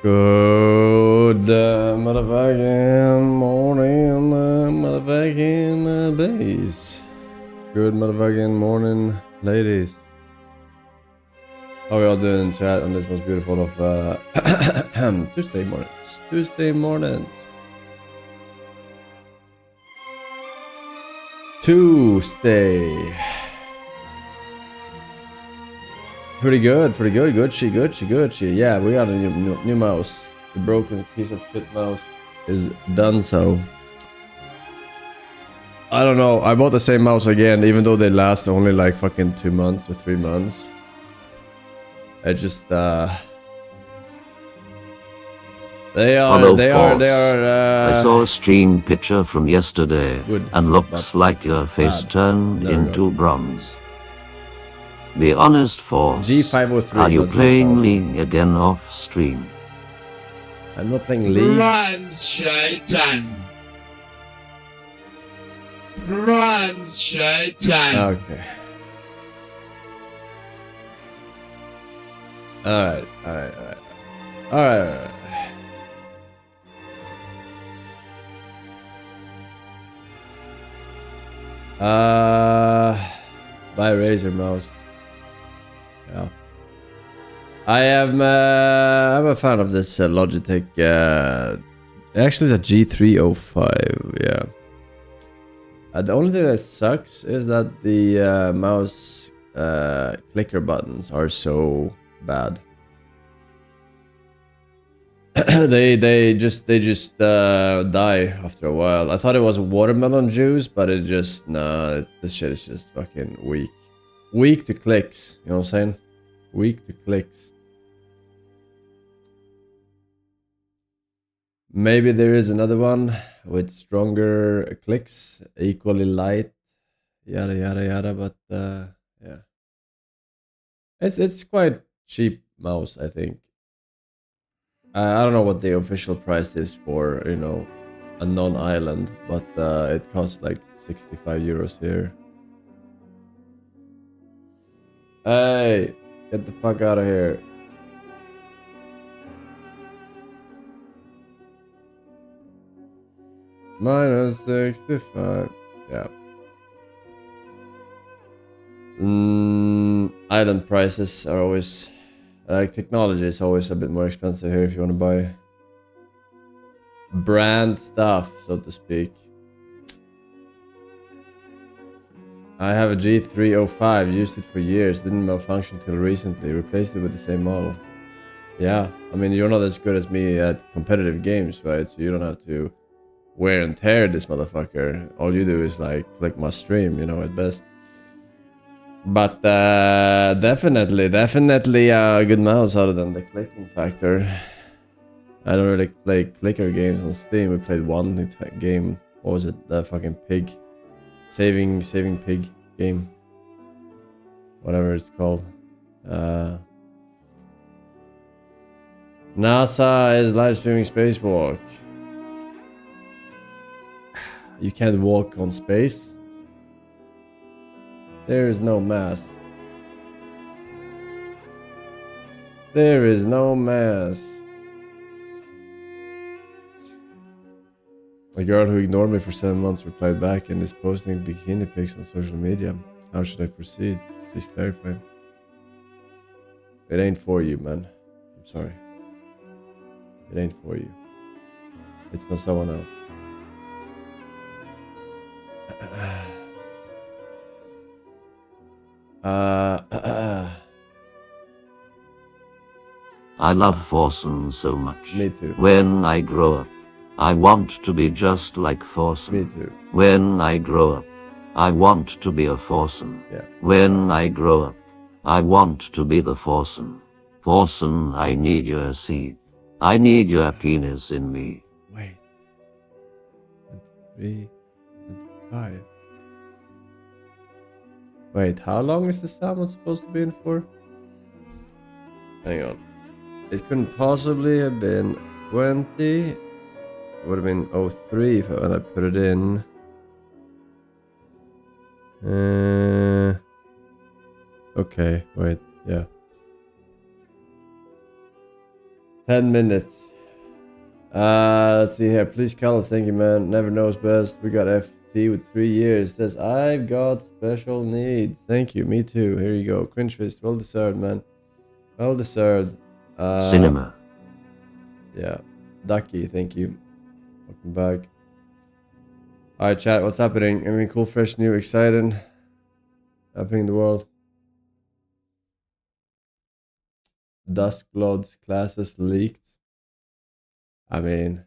Good motherfucking morning, motherfucking base. Good motherfucking morning, ladies. How are y'all doing, chat, on this most beautiful of Tuesday mornings? Tuesday mornings. Tuesday. Pretty good. Gucci. Yeah, we got a new mouse. The broken piece of shit mouse is done so. I don't know. I bought the same mouse again, even though they last only like fucking 2 months or 3 months. I just they are I saw a stream picture from yesterday good, and looks like your face bad. turned There we into bronze. Be honest, Force. G503. Are you that's playing not League again off stream? I'm not playing League. Franz Shaitan. Okay. Alright. Buy a Razer mouse. Yeah. I'm a fan of this Logitech. Actually, it's a G305. Yeah. The only thing that sucks is that the mouse clicker buttons are so bad. they just die after a while. I thought it was watermelon juice, but it just this shit is just fucking weak to clicks. You know what I'm saying? Weak to clicks. Maybe there is another one with stronger clicks, equally light, yada, but yeah. It's quite cheap mouse, I think. I don't know what the official price is for, you know, a non-island, but it costs like 65 euros here. Hey, get the fuck out of here. Minus 65. Yeah. Island prices are always... technology is always a bit more expensive here if you want to buy brand stuff, so to speak. I have a G305, used it for years, didn't malfunction till recently, replaced it with the same model. Yeah, I mean, you're not as good as me at competitive games, right? So you don't have to wear and tear this motherfucker. All you do is like click my stream, you know, at best. But definitely a good mouse other than the clicking factor. I don't really play clicker games on Steam. We played one game. What was it? The fucking pig. Saving pig game. Whatever it's called. NASA is live streaming spacewalk. You can't walk on space. There is no mass. There is no mass. A girl who ignored me for 7 months replied back and is posting bikini pics on social media. How should I proceed? Please clarify. It ain't for you, man. I'm sorry. It ain't for you. It's for someone else. I love Forsen so much. Me too. When I grow up, I want to be just like Forsen. Me too. When I grow up, I want to be a Forsen. Yeah. When I grow up, I want to be the Forsen. Forsen, I need your seed. I need your penis in me. Wait. 3, 5. Wait, how long is the salmon supposed to be in for? Hang on. It couldn't possibly have been 20. It would have been 03 when I put it in. Okay, wait, yeah. 10 minutes. Let's see here. Please call us. Thank you, man. Never knows best. We got FT with 3 years. Says, I've got special needs. Thank you. Me too. Here you go. Cringe fist. Well deserved, man. Well deserved. Cinema. Yeah. Ducky, thank you. Welcome back. Alright, chat. What's happening? Anything cool, fresh, new, exciting happening in the world? Duskblood's classes leaked. I mean,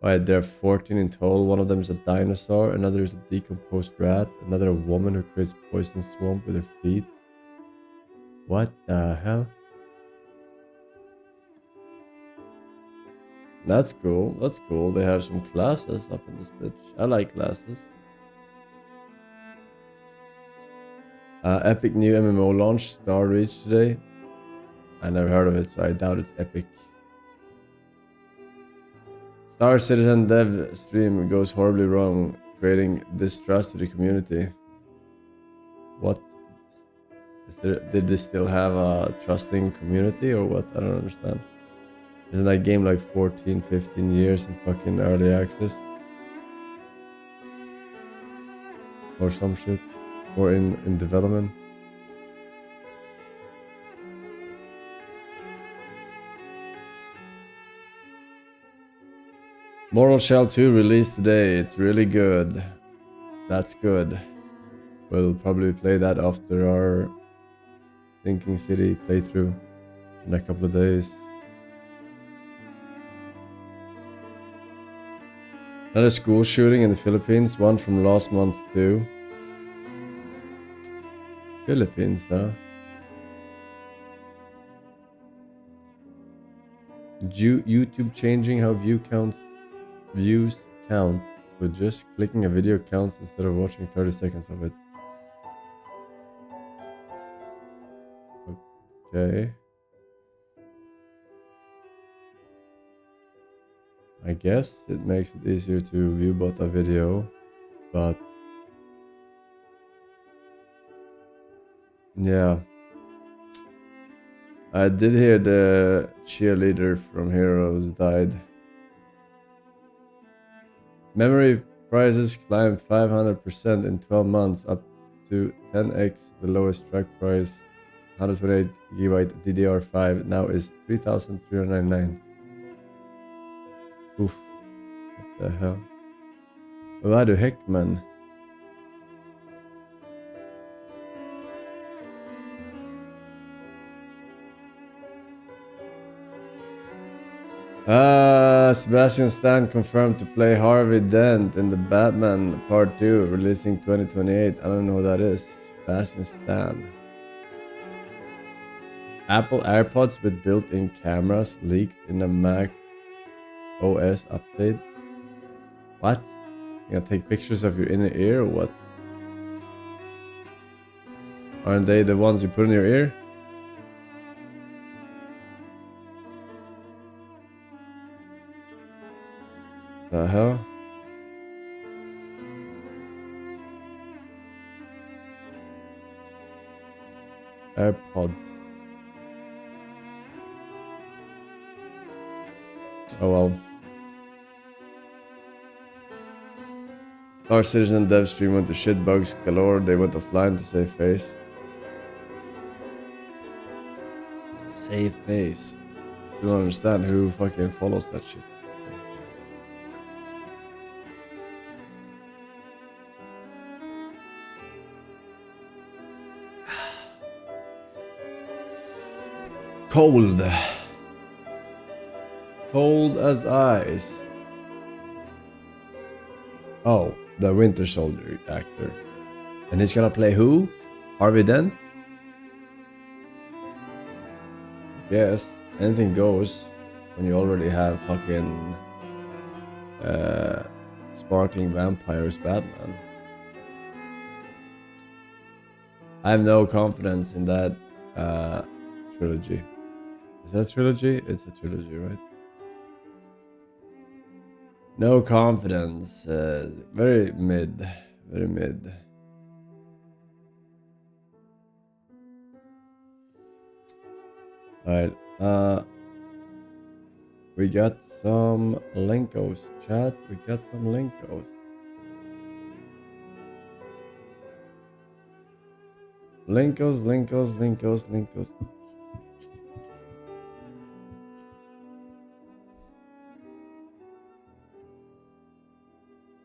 right, there are 14 in total. One of them is a dinosaur, another is a decomposed rat, another a woman who creates poison swamp with her feet. What the hell? That's cool. That's cool. They have some classes up in this bitch. I like classes. Epic new MMO launch, Star Reach today. I never heard of it, so I doubt it's epic. Star Citizen dev stream goes horribly wrong, creating distrust to the community. What? Did they still have a trusting community or what? I don't understand. Isn't that game like 14, 15 years in fucking early access? Or some shit? Or in development? Mortal Shell 2 released today. It's really good. That's good. We'll probably play that after our Sinking City playthrough in a couple of days. Another school shooting in the Philippines. One from last month too. Philippines, huh? YouTube changing how views count for just clicking a video counts instead of watching 30 seconds of it. Okay. I guess it makes it easier to view both a video, but yeah. I did hear the cheerleader from Heroes died. Memory prices climbed 500% in 12 months, up to 10x the lowest track price. 128 GB DDR5 now is 3,399. Oof. What the hell? Vad the heck, man? Sebastian Stan confirmed to play Harvey Dent in the Batman Part 2, releasing 2028. I don't know who that is. Sebastian Stan. Apple AirPods with built-in cameras leaked in a Mac OS update. What? You gonna take pictures of your inner ear or what? Aren't they the ones you put in your ear? The hell? AirPods. Oh well. Star Citizen dev stream went to shit bugs galore. They went offline to save face. Save face. Still don't understand who fucking follows that shit. Cold. Cold as ice. Oh, the Winter Soldier actor. And he's gonna play who? Harvey Dent? I guess. Anything goes when you already have fucking sparkling vampires Batman. I have no confidence in that trilogy. Is that a trilogy? It's a trilogy, right? No confidence. Very mid. Very mid. Alright. We got some Lenkos, chat. We got some Lenkos. Lenkos.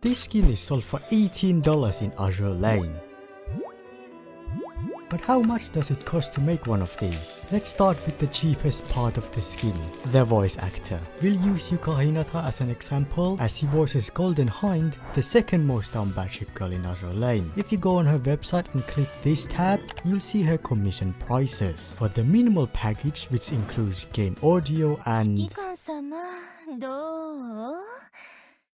This skin is sold for $18 in Azure Lane. But how much does it cost to make one of these? Let's start with the cheapest part of the skin, the voice actor. We'll use Yuka Hinata as an example, as he voices Golden Hind, the second most down bad ship girl in Azure Lane. If you go on her website and click this tab, you'll see her commission prices. For the minimal package, which includes game audio and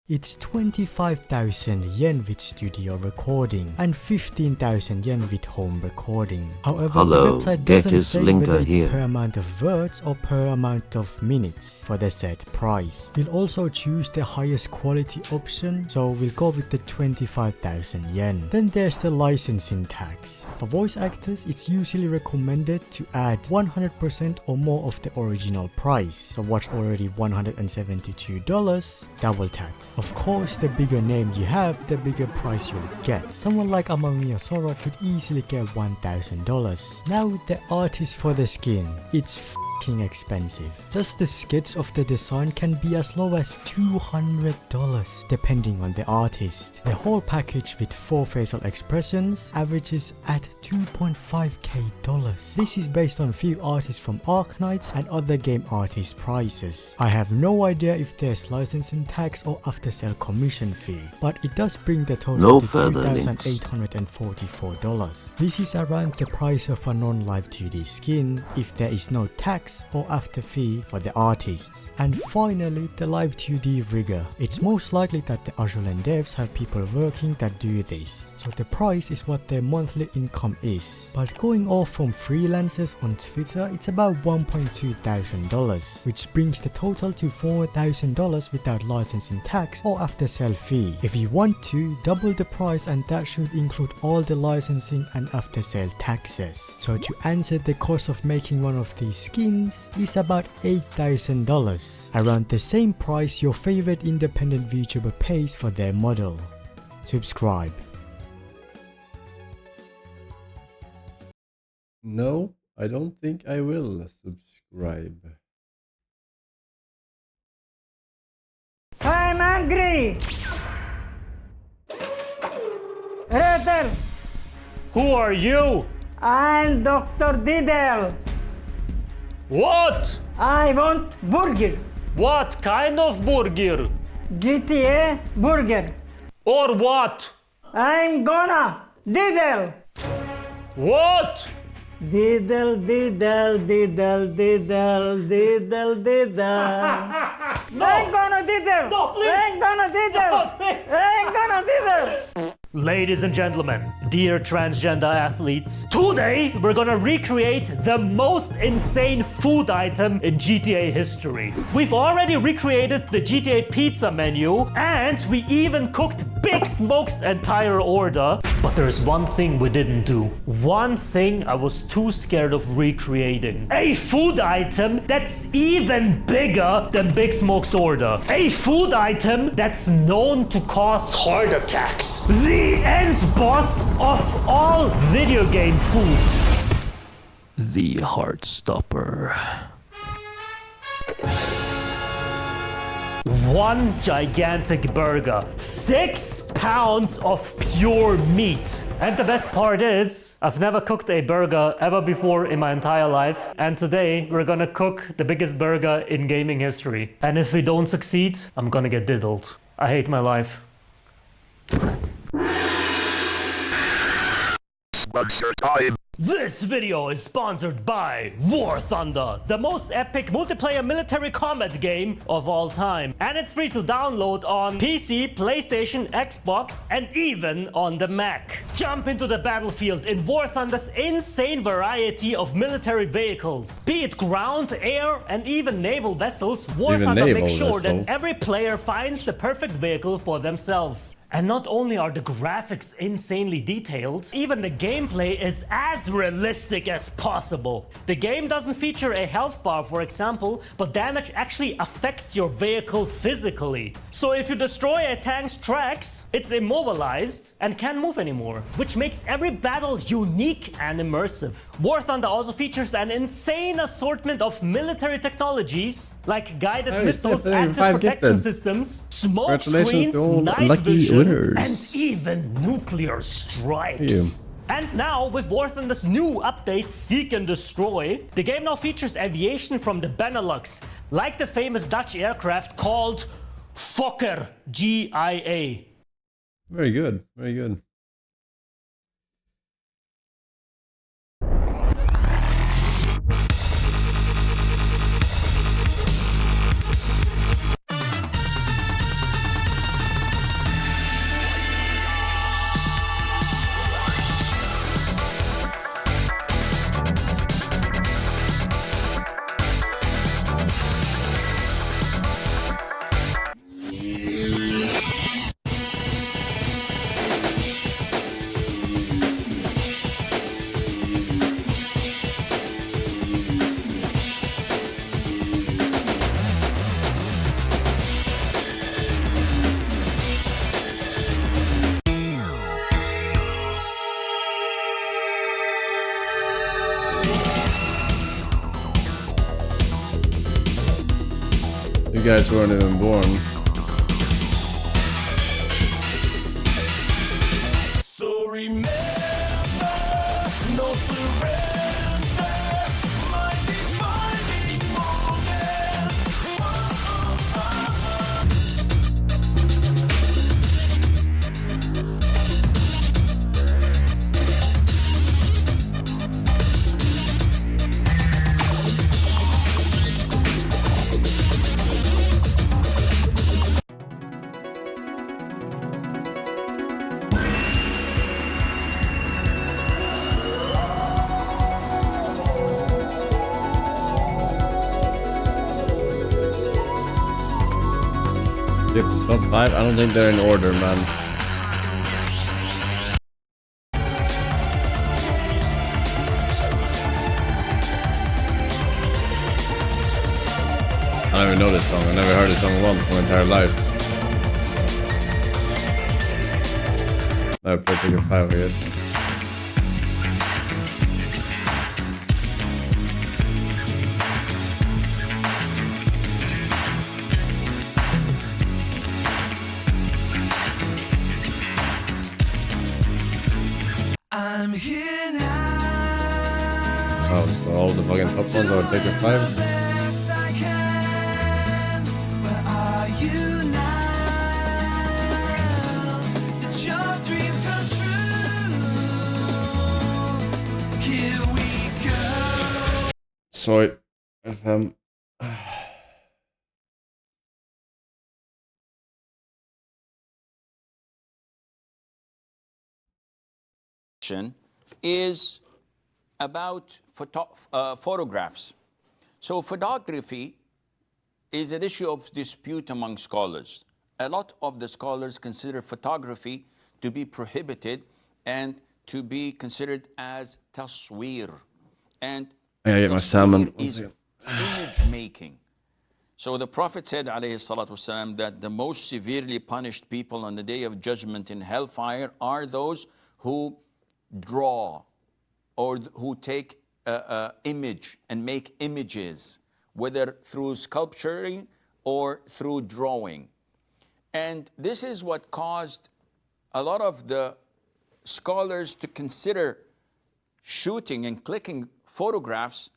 it's 25,000 yen with studio recording and 15,000 yen with home recording. However, the website doesn't say whether it's per amount of words or per amount of minutes for the set price. We'll also choose the highest quality option, so we'll go with the 25,000 yen. Then there's the licensing tax. For voice actors, it's usually recommended to add 100% or more of the original price. So watch already $172, double tax. Of course, the bigger name you have, the bigger price you'll get. Someone like Amamiya Sora could easily get $1,000. Now with the artist for the skin, it's expensive. Just the sketch of the design can be as low as $200 depending on the artist. The whole package with 4 facial expressions averages at $2.5k. This is based on few artists from Arknights and other game artist prices. I have no idea if there's licensing tax or after sale commission fee, but it does bring the total to $2,844. This is around the price of a non-live 2D skin if there is no tax or after fee for the artists. And finally, the live 2D rigger. It's most likely that the Azure Lane devs have people working that do this, so the price is what their monthly income is. But going off from freelancers on Twitter, it's about $1.2 thousand, which brings the total to $4,000 without licensing tax or after sale fee. If you want to, double the price, and that should include all the licensing and after sale taxes. So to answer, the cost of making one of these skins is about $8,000, around the same price your favorite independent VTuber pays for their model. Subscribe. No, I don't think I will subscribe. I'm angry! Rather, Who are you? I'm Dr. Diddle. What? I want burger. What kind of burger? GTA burger. Or what? I'm gonna diddle. What? Diddle, diddle, diddle, diddle, diddle, diddle. No. I'm gonna diddle. No, please. I'm gonna diddle. No, please. I'm gonna diddle. Ladies and gentlemen, dear transgender athletes, today we're gonna recreate the most insane food item in GTA history. We've already recreated the GTA pizza menu, and we even cooked Big Smoke's entire order. But there's one thing we didn't do. One thing I was too scared of recreating. A food item that's even bigger than Big Smoke's order. A food item that's known to cause heart attacks. The end boss of all video game foods. The Heartstopper. One gigantic burger, 6 pounds of pure meat. And the best part is, I've never cooked a burger ever before in my entire life. And today we're gonna cook the biggest burger in gaming history. And if we don't succeed, I'm gonna get diddled. I hate my life. This video is sponsored by War Thunder, the most epic multiplayer military combat game of all time. And it's free to download on PC, PlayStation, Xbox, and even on the Mac. Jump into the battlefield in War Thunder's insane variety of military vehicles. Be it ground, air, and even naval vessels, War Thunder makes sure that every player finds the perfect vehicle for themselves. And not only are the graphics insanely detailed, even the gameplay is as realistic as possible. The game doesn't feature a health bar, for example, but damage actually affects your vehicle physically. So if you destroy a tank's tracks, it's immobilized and can't move anymore, which makes every battle unique and immersive. War Thunder also features an insane assortment of military technologies like guided missiles, active protection systems, smoke screens, night vision, and even nuclear strikes. And now, with War Thunder's new update, Seek and Destroy, the game now features aviation from the Benelux, like the famous Dutch aircraft called Fokker, G-I-A. Very good, very good. You guys weren't even born. So remember, no surrender, my defining moment. Yep, top 5. I don't think they're in order, man. I don't even know this song. I never heard this song once in my entire life. Never played Figure 5, I guess. I'm here now. Oh, so all the fucking top ones are Figure 5. Best I can. Where are you now? Did your dreams come true? Here we go. Soy FM. Is about photographs. So photography is an issue of dispute among scholars. A lot of the scholars consider photography to be prohibited and to be considered as tasweer. And I gotta get my salmon. is image making. So the Prophet said, alayhi salatu wasalam, that the most severely punished people on the day of judgment in hellfire are those who draw or who take image and make images, whether through sculpturing or through drawing. And this is what caused a lot of the scholars to consider shooting and clicking photographs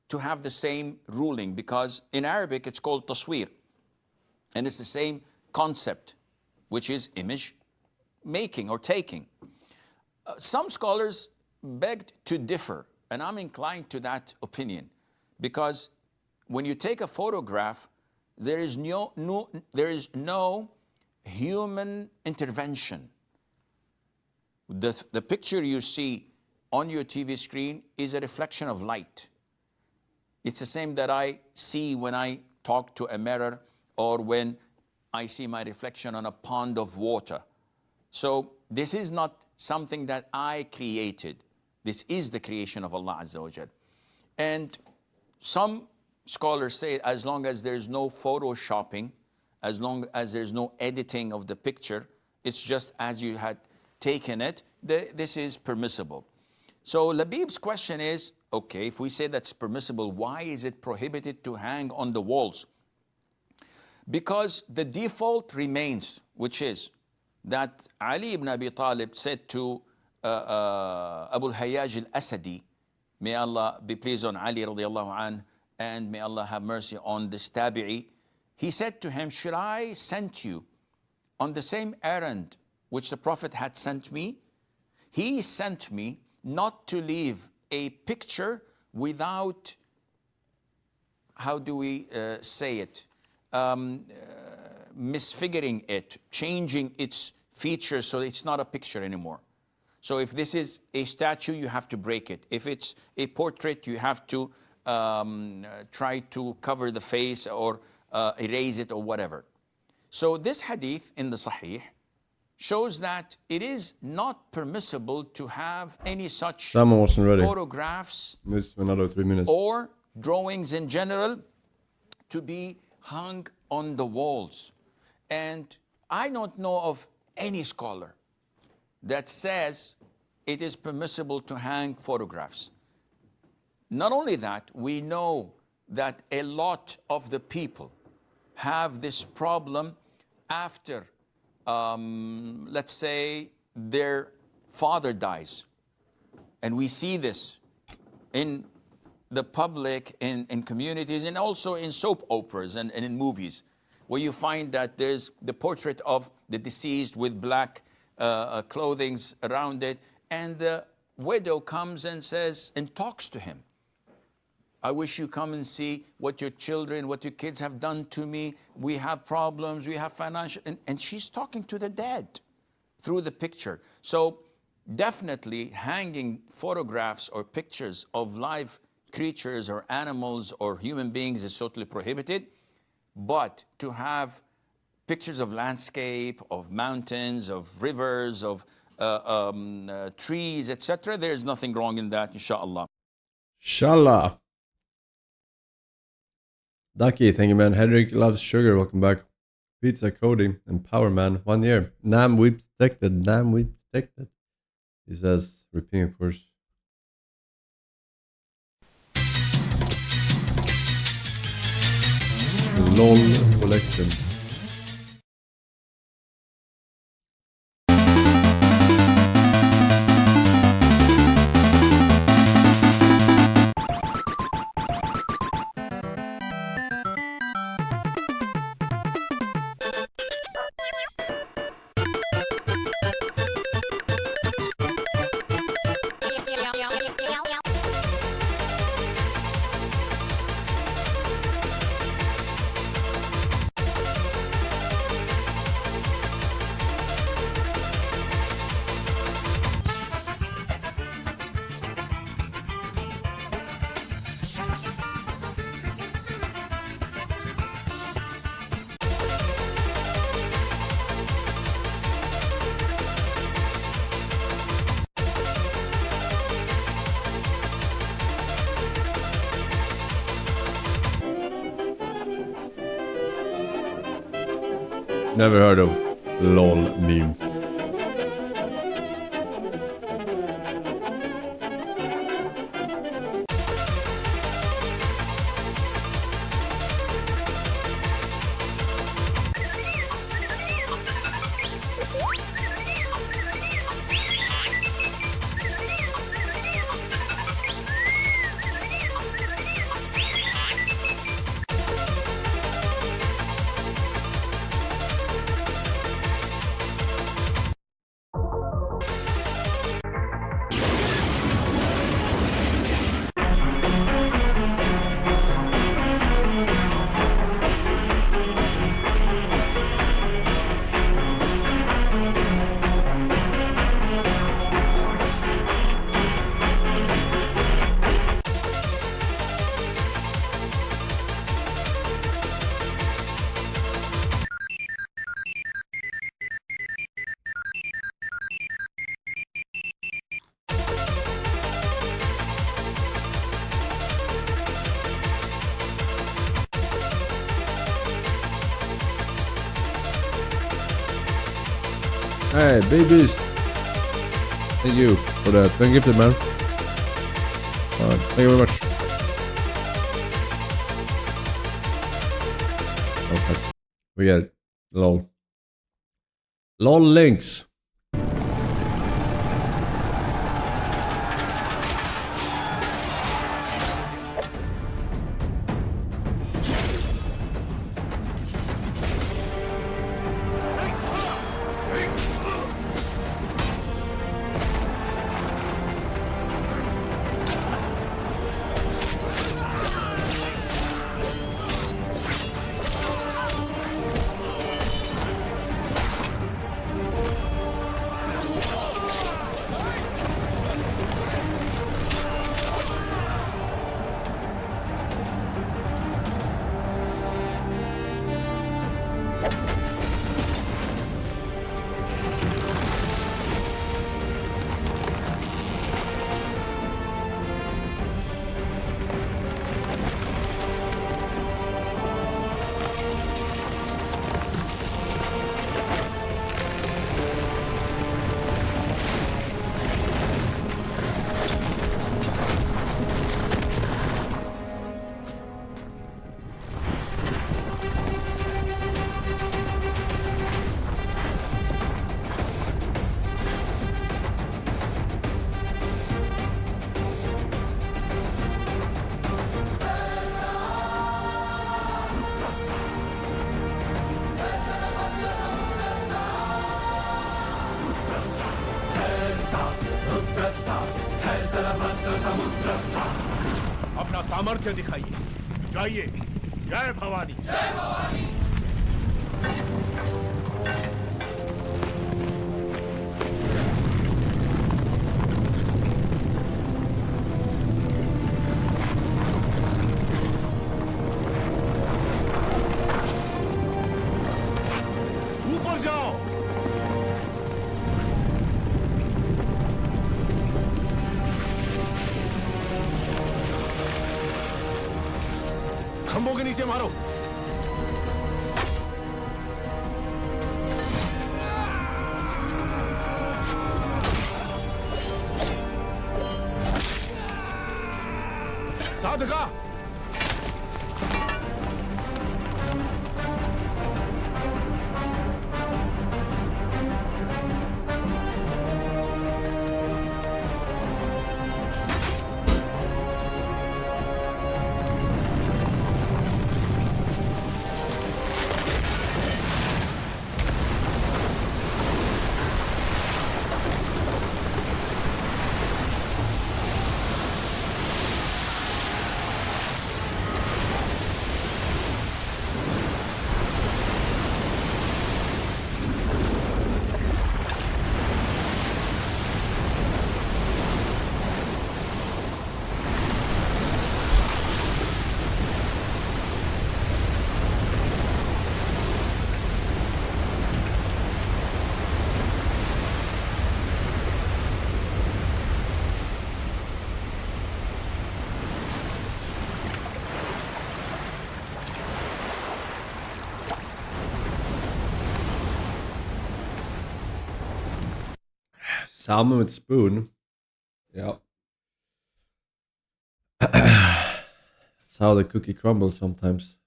to have the same ruling, because in Arabic it's called tasweer, and it's the same concept, which is image making or taking. Some scholars begged to differ, and I'm inclined to that opinion, because when you take a photograph, there is no human intervention. The picture you see on your TV screen is a reflection of light. It's the same that I see when I talk to a mirror or when I see my reflection on a pond of water. So this is not something that I created. This is the creation of Allah Azza wa Jal. And some scholars say as long as there's no photoshopping, as long as there's no editing of the picture, it's just as you had taken it, this is permissible. So Labib's question is, okay, if we say that's permissible, why is it prohibited to hang on the walls? Because the default remains, which is that Ali ibn Abi Talib said to Abu al-Hayyaj al-Asadi, may Allah be pleased on Ali radiallahu anh, and may Allah have mercy on this tabi'i. He said to him, should I send you on the same errand which the Prophet had sent me? He sent me not to leave a picture without, how do we say it? Misfiguring it, changing its features so it's not a picture anymore. So if this is a statue, you have to break it. If it's a portrait, you have to try to cover the face or erase it or whatever. So this hadith in the Sahih shows that it is not permissible to have any such photographs another 3 minutes. or drawings in general to be hung on the walls. And I don't know of any scholar that says it is permissible to hang photographs. Not only that, we know that a lot of the people have this problem after, let's say, their father dies. And we see this in the public, in communities, and also in soap operas and in movies, where you find that there's the portrait of the deceased with black clothing around it, and the widow comes and says and talks to him. I wish you come and see what your children, what your kids have done to me. We have problems, we have financial, and she's talking to the dead through the picture. So definitely hanging photographs or pictures of live creatures or animals or human beings is totally prohibited. But to have pictures of landscape, of mountains, of rivers, of trees, etc., there is nothing wrong in that, inshallah. Inshallah. Ducky, thank you, man. Henrik loves sugar, welcome back. Pizza Cody and Power Man, 1 year. Nam weep detected, Nam weep detected. He says, repeating, of course. LOL collection. Never heard of LOL meme. Hey, babies. Thank you for that. Thank you, man. Thank you very much. Okay. We got lol. LOL links. अपना सामर्थ्य दिखाइए जाइए जय भवानी जय भवानी ऊपर जाओ खंभों के नीचे मारो sadhaka Salmon with spoon. Yeah. That's how the cookie crumbles sometimes.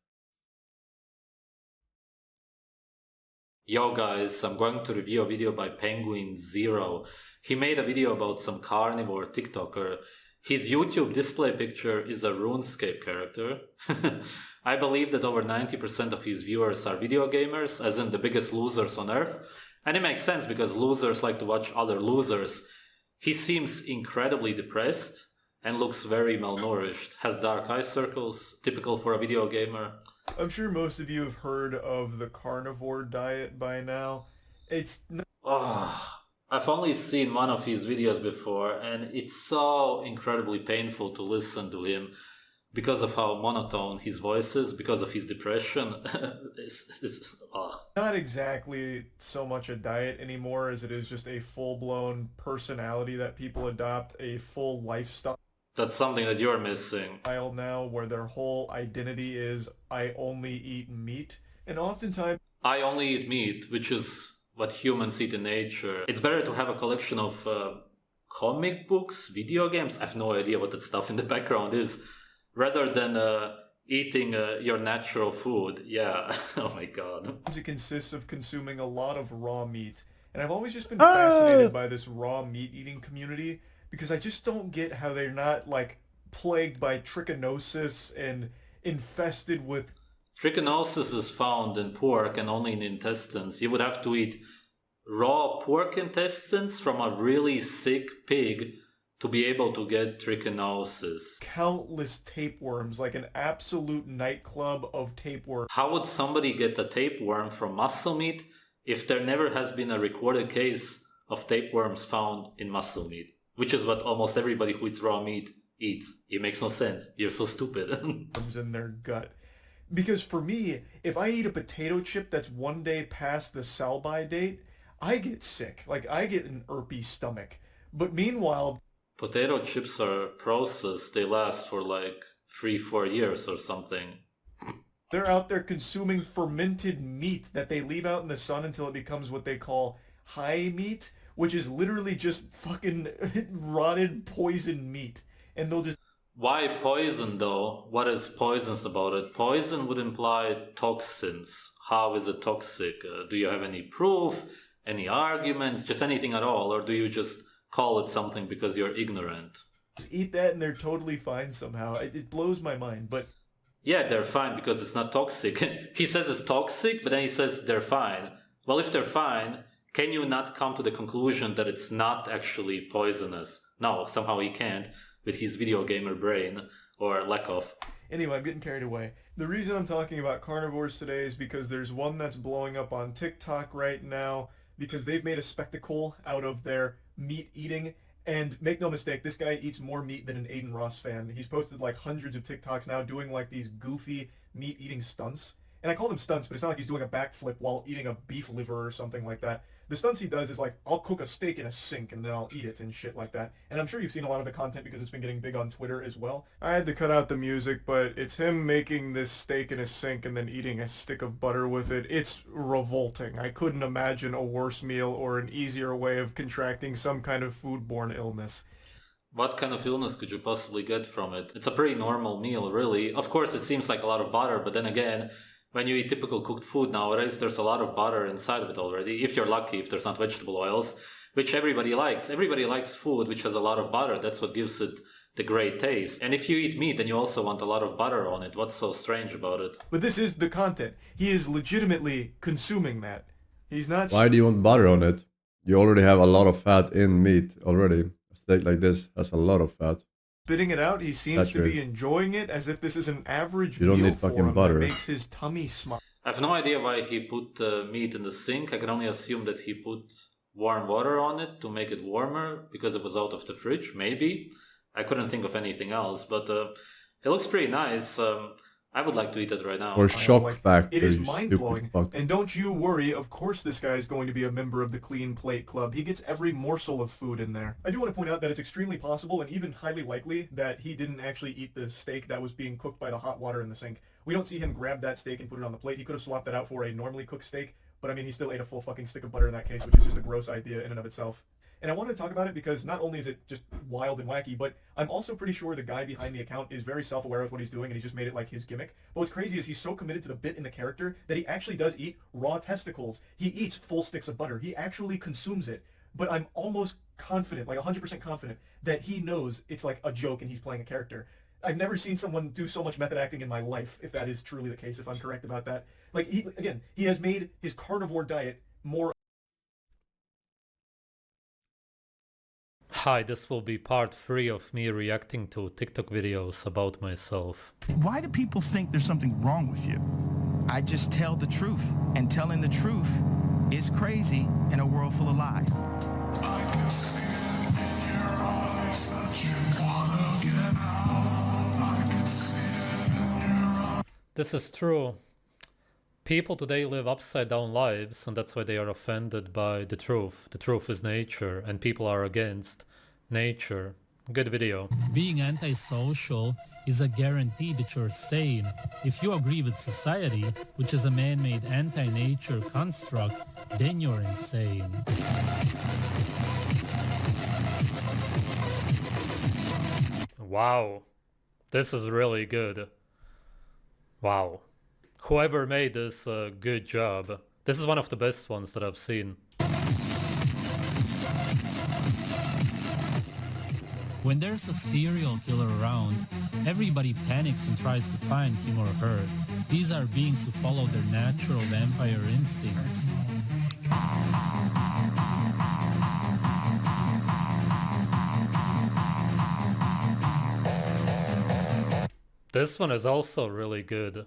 Yo guys, I'm going to review a video by Penguin Zero. He made a video about some carnivore TikToker. His YouTube display picture is a RuneScape character. I believe that over 90% of his viewers are video gamers, as in the biggest losers on earth. And it makes sense because losers like to watch other losers. He seems incredibly depressed and looks very malnourished. Has dark eye circles, typical for a video gamer. I'm sure most of you have heard of the carnivore diet by now. It's I've only seen one of his videos before, and it's so incredibly painful to listen to him because of how monotone his voice is, because of his depression. not exactly so much a diet anymore as it is just a full-blown personality that people adopt, a full lifestyle. That's something that you're missing. Now where their whole identity is, I only eat meat. And oftentimes I only eat meat, which is what humans eat in nature. It's better to have a collection of comic books, video games, I have no idea what that stuff in the background is, rather than eating your natural food. Yeah, oh my god. It consists of consuming a lot of raw meat. And I've always just been fascinated by this raw meat eating community because I just don't get how they're not like plagued by trichinosis and infested with... Trichinosis is found in pork and only in intestines. You would have to eat raw pork intestines from a really sick pig to be able to get trichinosis. Countless tapeworms, like an absolute nightclub of tapeworms. How would somebody get a tapeworm from muscle meat if there never has been a recorded case of tapeworms found in muscle meat? Which is what almost everybody who eats raw meat eats. It makes no sense. You're so stupid. In their gut. Because for me, if I eat a potato chip that's one day past the sell-by date, I get sick. Like, I get an irpy stomach. But meanwhile... Potato chips are processed. They last for like 3-4 years or something. They're out there consuming fermented meat that they leave out in the sun until it becomes what they call high meat, which is literally just fucking rotted poison meat. And they'll just... Why poison though? What is poisonous about it? Poison would imply toxins. How is it toxic? Do you have any proof? Any arguments? Just anything at all? Or do you just call it something because you're ignorant? Eat that and they're totally fine somehow. It blows my mind, but... Yeah, they're fine because it's not toxic. He says it's toxic, but then he says they're fine. Well, if they're fine, can you not come to the conclusion that it's not actually poisonous? No, somehow he can't with his video gamer brain, or lack of. Anyway, I'm getting carried away. The reason I'm talking about carnivores today is because there's one that's blowing up on TikTok right now because they've made a spectacle out of their meat eating. And make no mistake, this guy eats more meat than an Aiden Ross fan. He's posted like hundreds of TikToks now doing like these goofy meat eating stunts. And I call them stunts, but it's not like he's doing a backflip while eating a beef liver or something like that. The stunts he does is like, I'll cook a steak in a sink and then I'll eat it and shit like that. And I'm sure you've seen a lot of the content because it's been getting big on Twitter as well. I had to cut out the music, but it's him making this steak in a sink and then eating a stick of butter with it. It's revolting. I couldn't imagine a worse meal or an easier way of contracting some kind of foodborne illness. What kind of illness could you possibly get from it? It's a pretty normal meal, really. Of course, it seems like a lot of butter, but then again, when you eat typical cooked food nowadays, there's a lot of butter inside of it already. If you're lucky, if there's not vegetable oils, which everybody likes. Everybody likes food which has a lot of butter. That's what gives it the great taste. And if you eat meat, then you also want a lot of butter on it. What's so strange about it? But this is the content. He is legitimately consuming that. He's not... Why do you want butter on it? You already have a lot of fat in meat already. A steak like this has a lot of fat. Spitting it out, he seems to be enjoying it as if this is an average you don't meal need for fucking him butter. that makes his tummy smile. I have no idea why he put meat in the sink. I can only assume that he put warm water on it to make it warmer because it was out of the fridge, maybe. I couldn't think of anything else, but it looks pretty nice. I would like to eat it right now. Or shock factor. It is mind-blowing. And don't you worry, of course this guy is going to be a member of the Clean Plate Club. He gets every morsel of food in there. I do want to point out that it's extremely possible and even highly likely that he didn't actually eat the steak that was being cooked by the hot water in the sink. We don't see him grab that steak and put it on the plate. He could have swapped that out for a normally cooked steak, but I mean, he still ate a full fucking stick of butter in that case, which is just a gross idea in and of itself. And I wanted to talk about it because not only is it just wild and wacky, but I'm also pretty sure the guy behind the account is very self-aware of what he's doing and he's just made it like his gimmick. But what's crazy is he's so committed to the bit in the character that he actually does eat raw testicles. He eats full sticks of butter. He actually consumes it. But I'm almost confident, like 100% confident, that he knows it's like a joke and he's playing a character. I've never seen someone do so much method acting in my life, if that is truly the case, if I'm correct about that. Like, he has made his carnivore diet more... Hi, this will be part 3 of me reacting to TikTok videos about myself. Why do people think there's something wrong with you? I just tell the truth, and telling the truth is crazy in a world full of lies. I can see it in your eyes that you wanna get out. I can see it in your eyes. This is true. People today live upside down lives, and that's why they are offended by the truth. The truth is nature, and people are against nature. Good video. Being antisocial is a guarantee that you're sane. If you agree with society, which is a man-made anti-nature construct, then you're insane. Wow. This is really good. Wow. Whoever made this, good job. This is one of the best ones that I've seen. When there's a serial killer around, everybody panics and tries to find him or her. These are beings who follow their natural vampire instincts. This one is also really good.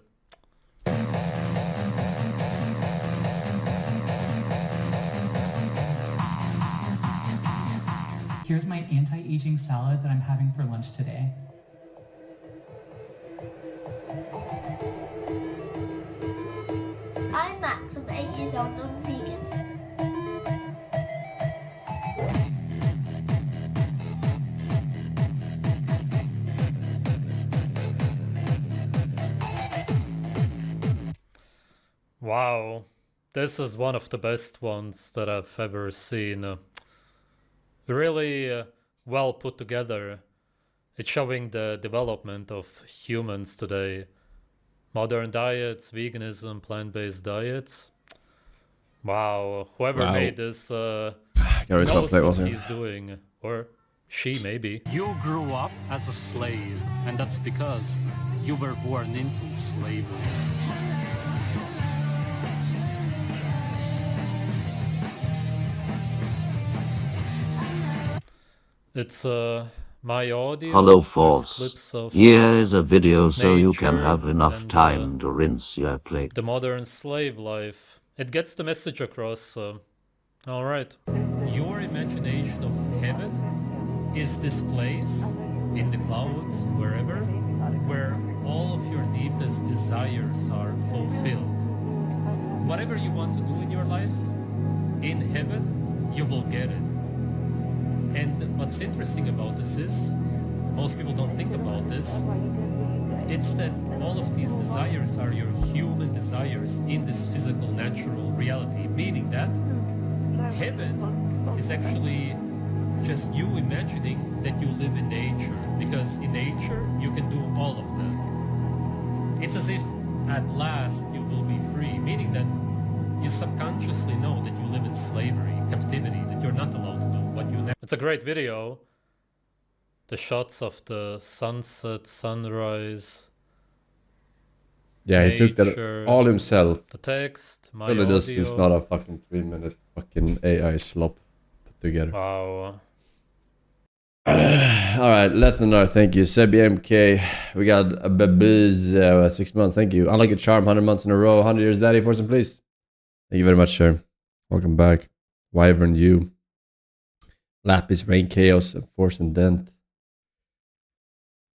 Here's my anti-aging salad that I'm having for lunch today. I'm Max, I'm 8 years old and I'm vegan. Wow. This is one of the best ones that I've ever seen. Really well put together. It's showing the development of humans today. Modern diets, veganism, plant-based diets. Wow, whoever made this knows what he's doing. Or she, maybe. You grew up as a slave, and that's because you were born into slavery. It's my audio. Hello, Force. Here is a video so you can have enough time to rinse your plate. The modern slave life. It gets the message across. All right. Your imagination of heaven is this place in the clouds, wherever, where all of your deepest desires are fulfilled. Whatever you want to do in your life, in heaven, you will get it. And what's interesting about this is, most people don't think about this, it's that all of these desires are your human desires in this physical, natural reality, meaning that heaven is actually just you imagining that you live in nature, because in nature you can do all of that. It's as if at last you will be free, meaning that you subconsciously know that you live in slavery, captivity, that you're not allowed to do what you never. It's a great video. The shots of the sunset, sunrise. Yeah, he took that all himself. The text, my Surely audio. this is not a fucking 3-minute fucking AI slop put together. Wow. Alright, let them know. Thank you. Sebi MK. We got a baby's 6 months. Thank you. Unlucky Charm, 100 months in a row. 100 years daddy. Forsen, please. Thank you very much, sir. Welcome back. Wyvern U. Lapis, Rain Chaos, and Forsen Dent.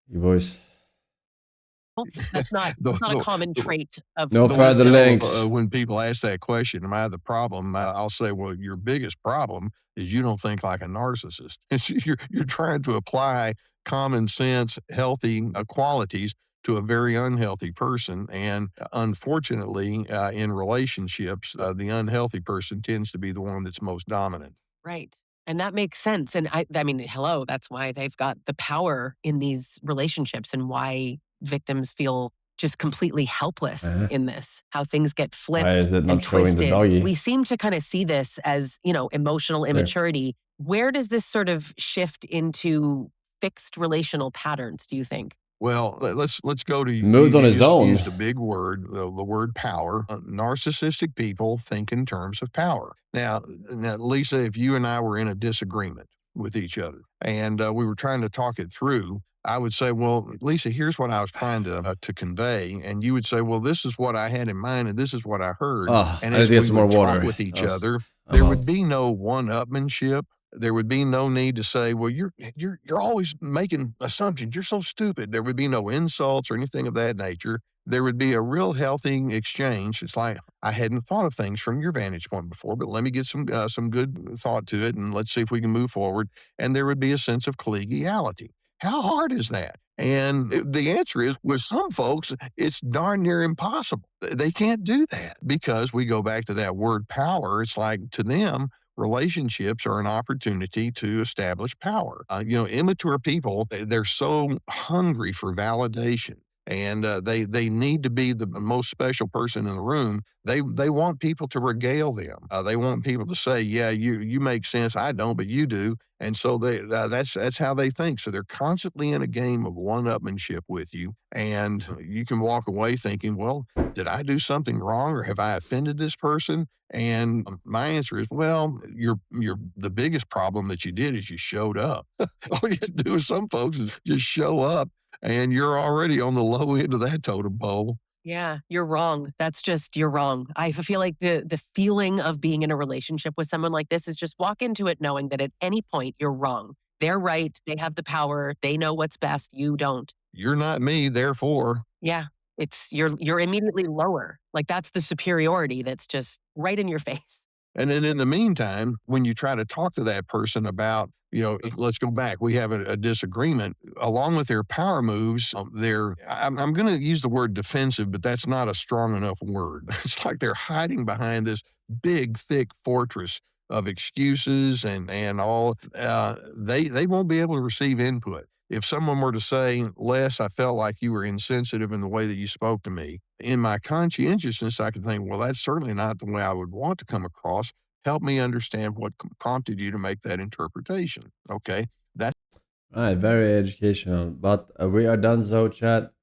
You boys. That's not a common trait of no further links. When people ask that question, am I the problem? I'll say, well, your biggest problem is you don't think like a narcissist. You're trying to apply common sense, healthy qualities to a very unhealthy person. And unfortunately, in relationships, the unhealthy person tends to be the one that's most dominant. Right. And that makes sense. And I mean, hello, that's why they've got the power in these relationships and why victims feel just completely helpless in this, how things get flipped Why is it not and showing twisted. the doggy? We seem to kind of see this as, emotional immaturity. Where does this sort of shift into fixed relational patterns, do you think? Well, let's go to moved on his own. Used a big word, the word power. Narcissistic people think in terms of power. Now, Lisa, if you and I were in a disagreement with each other and we were trying to talk it through, I would say, well, Lisa, here's what I was trying to convey, and you would say, well, this is what I had in mind, and this is what I heard. And as we would talk with each other, there would be no one-upmanship. There would be no need to say, well, you're always making assumptions. You're so stupid. There would be no insults or anything of that nature. there would be a real healthy exchange. It's like, I hadn't thought of things from your vantage point before, but let me get some good thought to it, and let's see if we can move forward. And there would be a sense of collegiality. How hard is that? And the answer is, with some folks, it's darn near impossible. They can't do that because we go back to that word power. It's like, to them, relationships are an opportunity to establish power. Immature people, they're so hungry for validation. And they need to be the most special person in the room. They want people to regale them. They want people to say, "Yeah, you make sense. I don't, but you do." And so that's how they think. So they're constantly in a game of one-upmanship with you, and you can walk away thinking, "Well, did I do something wrong, or have I offended this person?" And my answer is, well, the biggest problem that you did is you showed up. All you have to do with some folks is just show up, and you're already on the low end of that totem pole. Yeah, you're wrong. That's just, you're wrong. I feel like the feeling of being in a relationship with someone like this is just walk into it knowing that at any point you're wrong. They're right. They have the power. They know what's best. You don't. You're not me, therefore. Yeah, you're immediately lower. Like, that's the superiority that's just right in your face. And then in the meantime, when you try to talk to that person about, let's go back, we have a disagreement, along with their power moves, I'm going to use the word defensive, but that's not a strong enough word. It's like they're hiding behind this big, thick fortress of excuses and all. They won't be able to receive input. If someone were to say, "Les, I felt like you were insensitive in the way that you spoke to me," in my conscientiousness, I could think, well, that's certainly not the way I would want to come across. Help me understand what prompted you to make that interpretation. Okay. That's All right, very educational. But we are done, so chat.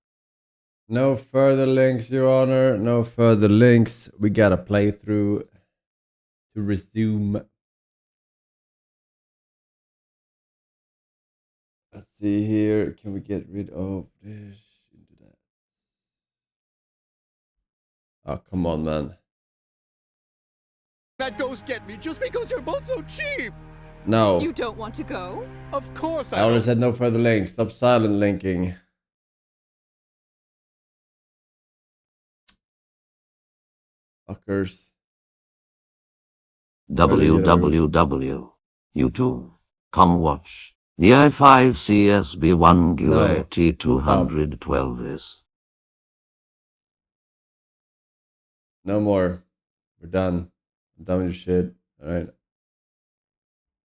No further links, Your Honor. No further links. We got a playthrough to resume. Let's see here. Can we get rid of this? Into that. Oh, come on, man. That ghost get me just because you're both so cheap. No. You don't want to go? Of course I already said no further links. Stop silent linking. Fuckers. www. YouTube. Come watch. The i5 CSB1 T212 is. No more. We're done. I'm done with your shit. Alright.